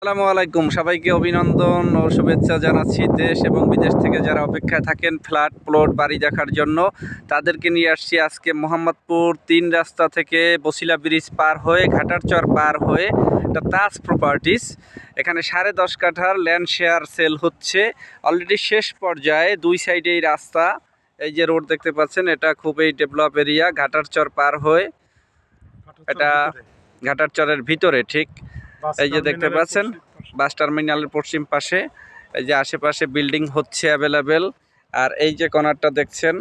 আসসালামু আলাইকুম, সবাইকে অভিনন্দন ও শুভেচ্ছা জানাচ্ছি। দেশ এবং বিদেশ থেকে যারা অপেক্ষায় থাকেন ফ্ল্যাট প্লট বাড়ি দেখার জন্য, তাদেরকে নিয়ে আসছি আজকে মোহাম্মদপুর 3 রাস্তা থেকে বসিলা ব্রিজ পার হয়ে ঘাটারচর পার হয়ে এটা তাজ প্রপার্টিস। এখানে 10.5 কাঠার ল্যান্ড শেয়ার সেল হচ্ছে, অলরেডি শেষ পর্যায়ে। দুই সাইডেই রাস্তা, এই যে রোড দেখতে পাচ্ছেন, এটা খুবই ডেভেলপ এরিয়া। ঘাটারচর পার হয়ে এটা ঘাটারচরের ভিতরে ঠিক এই যে দেখতে পাচ্ছেন বাস টার্মিনালের পশ্চিম পাশে। এই যে আশেপাশে বিল্ডিং হচ্ছে অ্যাভেলেবেল। আর এই যে কর্নারটা দেখছেন,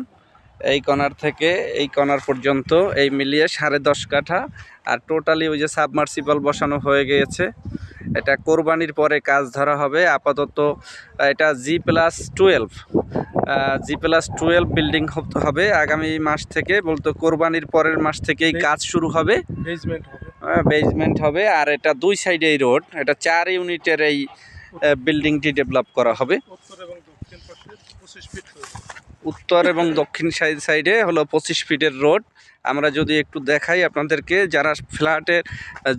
এই কর্নার থেকে এই কর্নার পর্যন্ত এই মিলিয়ে 10.5 কাঠা। আর টোটালি ওই যে সাবমার্সিবল বসানো হয়ে গিয়েছে। এটা কোরবানির পরে কাজ ধরা হবে। আপাতত এটা G+12 বিল্ডিং হবে আগামী মাস থেকে, বলতো কোরবানির পরের মাস থেকেই কাজ শুরু হবে। বেসমেন্ট হবে। আর এটা দুই সাইডে এই রোড, এটা 4 ইউনিটের এই বিল্ডিংটি ডেভেলপ করা হবে। উত্তর এবং দক্ষিণ সাইডে হলো 25 ফিটের রোড। আমরা যদি একটু দেখাই আপনাদেরকে, যারা ফ্ল্যাটের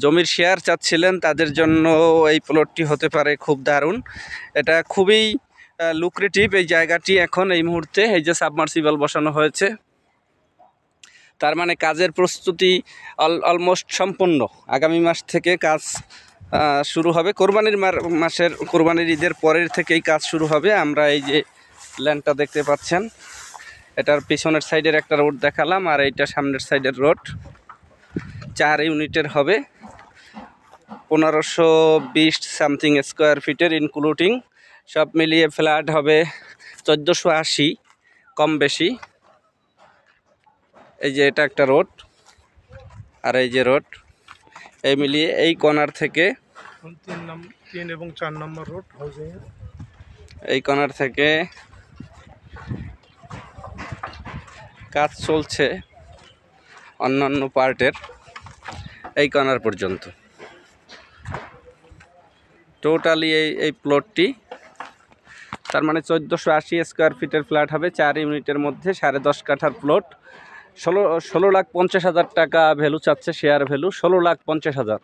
জমির শেয়ার চাচ্ছিলেন তাদের জন্য এই প্লটটি হতে পারে খুব দারুণ। এটা খুবই লুক্রেটিভ এই জায়গাটি এখন এই মুহূর্তে। এই যে সাবমার্সিবল বসানো হয়েছে, তার মানে কাজের প্রস্তুতি অলমোস্ট সম্পন্ন। আগামী মাস থেকে কাজ শুরু হবে। কোরবানির ঈদের পরের থেকেই কাজ শুরু হবে। আমরা এই যে ল্যান্ডটা দেখতে পাচ্ছেন, এটার পিছনের সাইডের একটা রোড দেখালাম, আর এইটা সামনের সাইডের রোড। 4 ইউনিটের হবে, 1520 সামথিং স্কোয়ার ফিটের ইনক্লুডিং। সব মিলিয়ে ফ্ল্যাট হবে 1480 কম বেশি। এই যে এটা একটা রোড, আর এই যে রোড, এই মিলিয়ে এই কর্নার থেকে 3 এবং 4 নম্বর রোড হাউজিং, এই কর্নার থেকে কাজ চলছে অন্যান্য পার্টের এই কর্নার পর্যন্ত। টোটালি এই প্লটটি, তার মানে 1480 স্কোয়ার ফিটের ফ্ল্যাট হবে 4 ইউনিটের মধ্যে, 10.5 কাঠার প্লট। 16,50,000 টাকা ভ্যালু চাচ্ছে, শেয়ার ভ্যালু 16,50,000।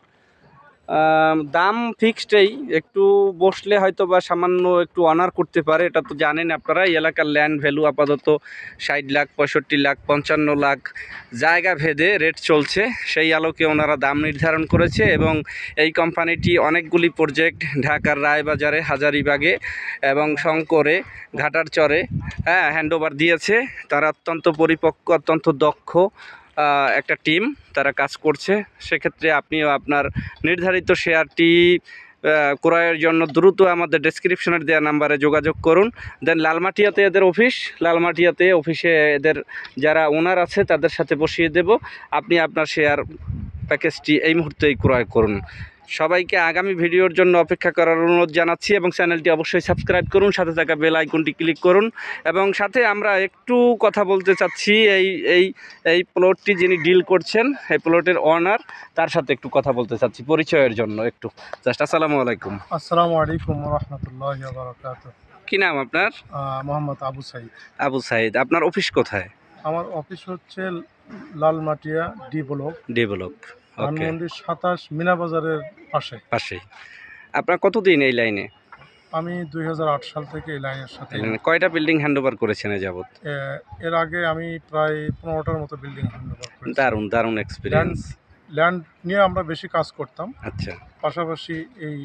দাম ফিক্সডই, একটু বসলে হয়তো বা সামান্য একটু অনার করতে পারে। এটা তো জানেন আপনারা, এই এলাকার ল্যান্ড ভ্যালু আপাতত 60 লাখ, 65 লাখ, 55 লাখ জায়গা ভেদে রেট চলছে। সেই আলোকে ওনারা দাম নির্ধারণ করেছে। এবং এই কোম্পানিটি অনেকগুলি প্রজেক্ট ঢাকার রায়বাজারে, হাজারীবাগে এবং শঙ্করে, ঘাটারচরে হ্যান্ডওভার দিয়েছে। তারা অত্যন্ত পরিপক্ক, অত্যন্ত দক্ষ একটা টিম, তারা কাজ করছে। সেক্ষেত্রে আপনিও আপনার নির্ধারিত শেয়ারটি ক্রয়ের জন্য দ্রুত আমাদের ডেসক্রিপশনের দেওয়া নাম্বারে যোগাযোগ করুন। দেন লালমাটিয়াতে এদের অফিসে এদের যারা ওনার আছে তাদের সাথে বসিয়ে দেব। আপনি আপনার শেয়ার প্যাকেজটি এই মুহূর্তেই ক্রয় করুন। সবাইকে আগামী ভিডিওর জন্য অপেক্ষা করার অনুরোধ জানাচ্ছি, এবং চ্যানেলটি অবশ্যই সাবস্ক্রাইব করুন, সাথে থাকা বেল আইকনটি ক্লিক করুন। এবং সাথে আমরা একটু কথা বলতে চাচ্ছি, এই প্লটটি যিনি ডিল করছেন, এই প্লটের ওনার, তার সাথে একটু কথা বলতে চাচ্ছি পরিচয়ের জন্য একটু জাস্ট। আসসালামু আলাইকুম। আসসালামু আলাইকুম ওয়া রাহমাতুল্লাহি ওয়া বারাকাতুহু। কি নাম আপনার? মোহাম্মদ আবু সাইদ। আবু সাইদ। আপনার অফিস কোথায়? আমার অফিস হচ্ছে লালমাটিয়া ডি ব্লক। ওকে, ধানমন্ডি 27 মিনা বাজারের পাশেই। আপনার কতদিন এই লাইনে? আমি 2008 সাল থেকে এই লাইনের সাথে। কয়টা বিল্ডিং হ্যান্ডওভার করেছেন এ যাবত? এর আগে আমি প্রায় 15টার মতো বিল্ডিং হ্যান্ডওভার করেছি। দারুণ এক্সপিরিয়েন্স। ল্যান্ড নিয়ে আমরা বেশি কাজ করতাম। আচ্ছা। পাশাপাশি এই